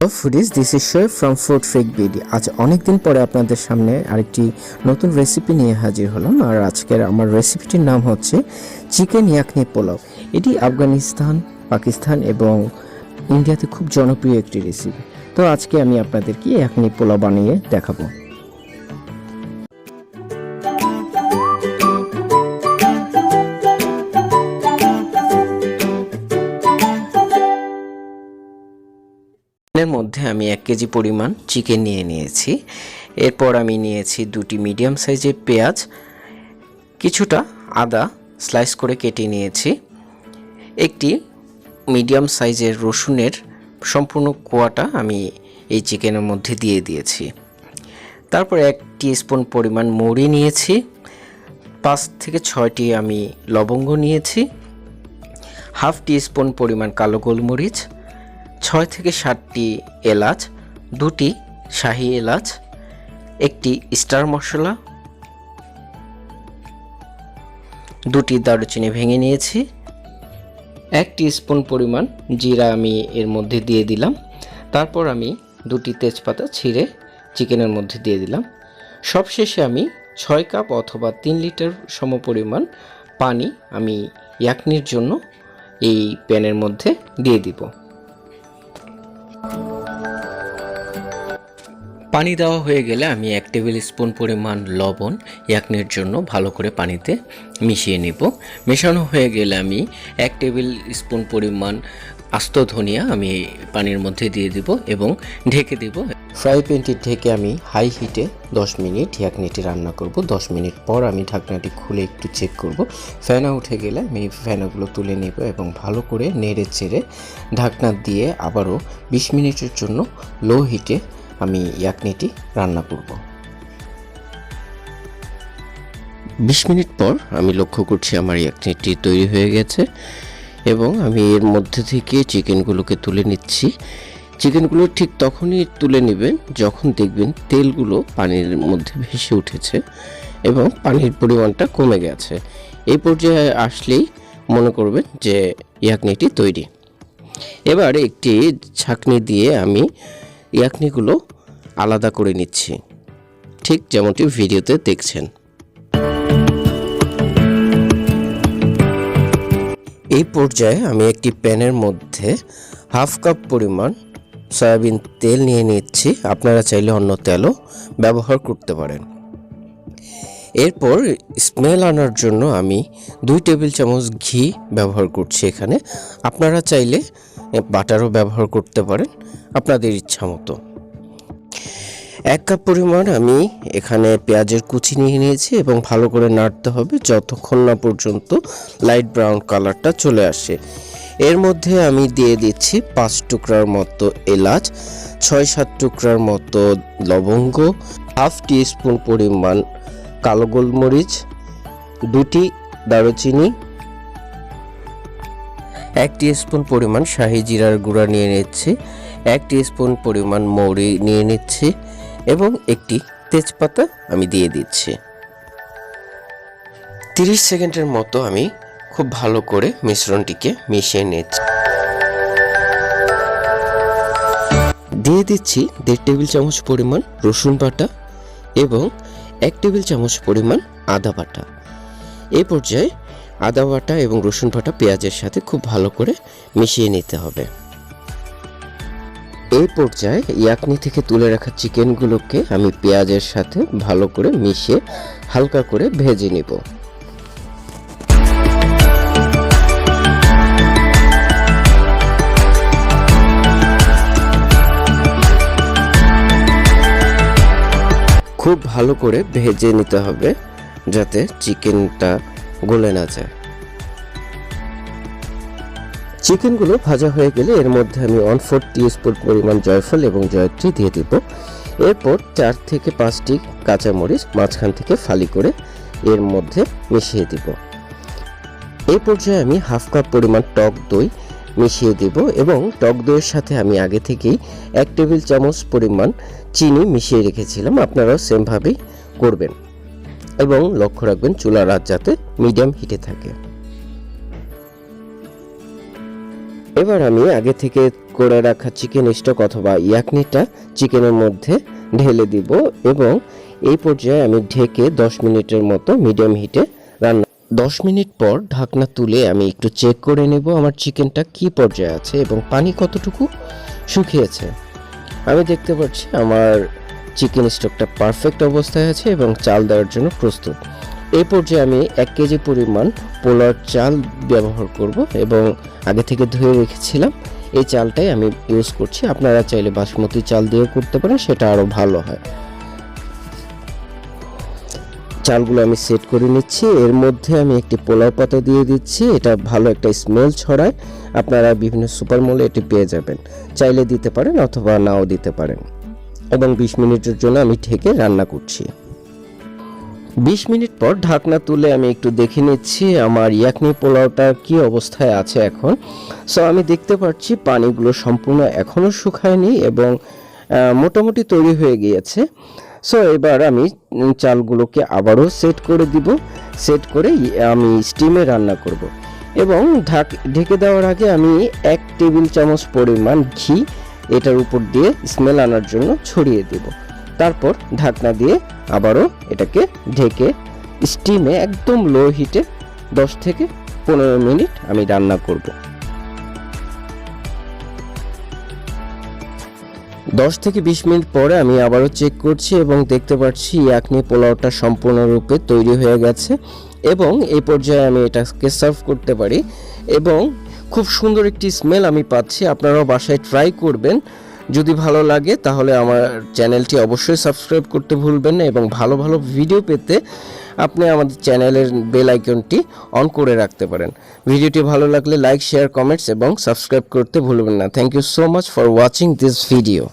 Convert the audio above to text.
Foodies, this is chef from food freak BD. আজ অনেকদিন পরে আপনাদের সামনে আরেকটি নতুন রেসিপি নিয়ে হাজির হলাম। আর আজকের আমার রেসিপিটির নাম হচ্ছে চিকেন ইয়াকনি পোলাও। এটি আফগানিস্তান, পাকিস্তান এবং ইন্ডিয়াতে খুব জনপ্রিয় একটি রেসিপি। তো আজকে আমি আপনাদেরকে ইয়াকনি পোলাও বানিয়ে দেখাবো। এর মধ্যে আমি 1 কেজি পরিমাণ চিকেন নিয়েছি। এরপর আমি নিয়েছি 2টি মিডিয়াম সাইজের পেঁয়াজ, কিছুটা আদা স্লাইস করে কেটে নিয়েছি, একটি মিডিয়াম সাইজের রসুনের সম্পূর্ণ কোয়াটা আমি এই চিকেনের মধ্যে দিয়ে দিয়েছি। তারপর 1 টিস্পুন পরিমাণ মৌরি নিয়েছি, 5 থেকে 6টি আমি লবঙ্গ নিয়েছি, হাফ টিস্পুন পরিমাণ কালো গোলমরিচ, 6 থেকে 7টি এলাচ, 2টি শাহি এলাচ, একটি স্টার মশলা, 2টি দারুচিনি ভেঙে নিয়েছি, 1 টিস্পুন পরিমাণ জিরা আমি এর মধ্যে দিয়ে দিলাম। তারপর আমি 2টি তেজপাতা ছিঁড়ে চিকেনের মধ্যে দিয়ে দিলাম। সবশেষে আমি 6 কাপ অথবা 3 লিটার সমপরিমাণ পানি আমি ইয়াকনির জন্য এই প্যানের মধ্যে দিয়ে দিব। পানি দেওয়া হয়ে গেলে আমি 1 টেবিল স্পুন পরিমাণ লবণ ইয়াকনির জন্য ভালো করে পানিতে মিশিয়ে নেব। মেশানো হয়ে গেলে আমি 1 টেবিল স্পুন পরিমাণ আস্ত ধনিয়া আমি পানির মধ্যে দিয়ে দিব এবং ঢেকে দেব। ফ্রাই প্যানটি ঢেকে আমি হাই হিটে 10 মিনিট ইয়াকনিটি রান্না করব। 10 মিনিট পর আমি ঢাকনাটি খুলে একটু চেক করব। ফেনা উঠে গেলে আমি ফেনাগুলো তুলে নেব এবং ভালো করে নেড়ে চেড়ে ঢাকনা দিয়ে আবারও 20 মিনিটের জন্য লো হিটে আমি ইয়াকনিটি রান্না করব। 20 মিনিট পর আমি লক্ষ্য করছি আমার ইয়াকনিটি তৈরি হয়ে গেছে এবং আমি এর মধ্যে থেকে চিকেনগুলোকে তুলে নিচ্ছি। চিকেনগুলো ঠিক তখনই তুলে নেবেন যখন দেখবেন তেলগুলো পানির মধ্যে ভেসে উঠেছে এবং পানির পরিমাণটা কমে গেছে। এই পর্যায়ে আসলেই মনে করবেন যে ইয়াকনিটি তৈরি। এবার একটি ছাঁকনি দিয়ে আমি ইয়াকনিগুলো আলাদা করে নিচ্ছি, ঠিক যেমনটি ভিডিওতে দেখছেন। এই পর্যায়ে আমি একটি প্যানের মধ্যে হাফ কাপ পরিমাণ সয়াবিন তেল নিয়ে নিচ্ছি। আপনারা চাইলে অন্য তেলও ব্যবহার করতে পারেন। এরপর স্মেল আনার জন্য আমি 2 টেবিল চামচ ঘি ব্যবহার করছি এখানে। আপনারা চাইলে বাটারও ব্যবহার করতে পারেন আপনাদের ইচ্ছা মতো। 1 কাপ পরিমাণ আমি এখানে পেঁয়াজের কুচি নিয়ে নিয়েছি এবং ভালো করে নাড়তে হবে যতক্ষণ না পর্যন্ত লাইট ব্রাউন কালারটা চলে আসে। এর মধ্যে আমি দিয়ে দিচ্ছি 5 টুকরার মতো এলাচ, 6-7 টুকরার মতো লবঙ্গ, হাফ টিস্পুন পরিমাণ কালো গোলমরিচ, 2টি দারুচিনি, 1 টিস্পুন পরিমাণ শাহি জিরার গুঁড়া নিয়ে নিচ্ছি, 1 টিস্পুন পরিমাণ মৌরি নিয়ে নিচ্ছি এবং একটি তেজপাতা আমি দিয়ে দিচ্ছি। 30 সেকেন্ডের মতো আমি খুব ভালো করে মিশ্রণটিকে মিশিয়ে নিচ্ছি। দিয়ে দিচ্ছি 1.5 টেবিল চামচ পরিমাণ রসুন বাটা এবং 1 টেবিল চামচ পরিমাণ আদা বাটা। এই পর্যায়ে আদা বাটা এবং রসুন বাটা পেঁয়াজের সাথে খুব ভালো করে মিশিয়ে নিতে হবে। এই পর্যায়ে ইয়াকনি থেকে তুলে রাখা চিকেনগুলোকে আমি পেঁয়াজের সাথে ভালো করে মিশিয়ে হালকা করে ভেজে নিব। খুব ভালো করে ভেজে নিতে হবে যাতে চিকেনটা গলে না যায়। চিকেনগুলো ভাজা হয়ে গেলে এর মধ্যে আমি 1/4 টিস্পুন পরিমাণ জয়ফল এবং জয়ত্রী দিয়ে দিব। এরপর 4 থেকে 5টি কাঁচামরিচ মাঝখান থেকে ফালি করে এর মধ্যে মিশিয়ে দিব। এই পর্যায়ে আমি হাফ কাপ পরিমাণ টক দই মিশিয়ে দেব এবং টক দইয়ের সাথে আমি আগে থেকেই 1 টেবিল চামচ পরিমাণ চিনি মিশিয়ে রেখেছিলাম। আপনারাও সেমভাবেই করবেন এবং লক্ষ্য রাখবেন চুলার আঁচ যাতে মিডিয়াম হিটে থাকে। এবার আমি আগে থেকে করে রাখা চিকেন স্টক অথবা ইয়াকনিটা চিকেনের মধ্যে ঢেলে দিব এবং এই পর্যায়ে আমি ঢেকে 10 মিনিটের মতো মিডিয়াম হিটে রান্না। 10 মিনিট পর ঢাকনা তুলে আমি একটু চেক করে নেব আমার চিকেনটা কি পর্যায়ে আছে এবং পানি কতটুকু শুকিয়েছে। আমি দেখতে পাচ্ছি আমার চিকেন স্টকটা পারফেক্ট অবস্থায় আছে এবং চাল দেওয়ার জন্য প্রস্তুত। এই পর্যায়ে আমি 1 কেজি পরিমাণ পোলাওর চাল ব্যবহার করব এবং আগে থেকে ধুয়ে রেখেছিলাম এই চালটাই আমি ইউজ করছি। আপনারা চাইলে বাসমতি চাল দিয়েও করতে পারেন, সেটা আরও ভালো হয়। চালগুলো আমি সেট করে নিচ্ছি। এর মধ্যে আমি একটি পোলাও পাতা দিয়ে দিচ্ছি, এটা ভালো একটা স্মেল ছড়ায়। আপনারা বিভিন্ন সুপার মলে এটি পেয়ে যাবেন, চাইলে দিতে পারেন অথবা নাও দিতে পারেন। এবং 20 মিনিটের জন্য আমি ঢেকে রান্না করছি। 20 মিনিট পর ঢাকনা তুলে আমি একটু দেখে নিচ্ছি আমার ইয়াকনি পোলাওটা কি অবস্থায় আছে এখন। সো আমি দেখতে পাচ্ছি পানিগুলো সম্পূর্ণ এখনও শুকায়নি এবং মোটামুটি তৈরি হয়ে গিয়েছে। সো এবার আমি চালগুলোকে আবারও সেট করে দিব। সেট করে আমি স্টিমে রান্না করব এবং ঢেকে দেওয়ার আগে আমি 1 টেবিল চামচ পরিমাণ ঘি এটার উপর দিয়ে স্মেল আনার জন্য ছড়িয়ে দেব। তারপর ঢাকনা দিয়ে আবারও এটাকে ঢেকে স্টিমে একদম লো হিটে 10 থেকে 15 মিনিট আমি রান্না করব। 10 থেকে 20 মিনিট পরে আমি আবারও চেক করছি এবং দেখতে পাচ্ছি ইয়াকনি পোলাওটা সম্পূর্ণরূপে তৈরি হয়ে গেছে এবং এই পর্যায়ে আমি এটাকে সার্ভ করতে পারি এবং খুব সুন্দর একটি স্মেল আমি পাচ্ছি। আপনারাও বাসায় ট্রাই করবেন। যদি ভালো লাগে তাহলে আমার চ্যানেলটি অবশ্যই সাবস্ক্রাইব করতে ভুলবেন না এবং ভালো ভালো ভিডিও পেতে আপনি আমাদের চ্যানেলের বেল আইকনটি অন করে রাখতে পারেন। ভিডিওটি ভালো লাগলে লাইক, শেয়ার, কমেন্টস এবং সাবস্ক্রাইব করতে ভুলবেন না। Thank you so much for watching this video.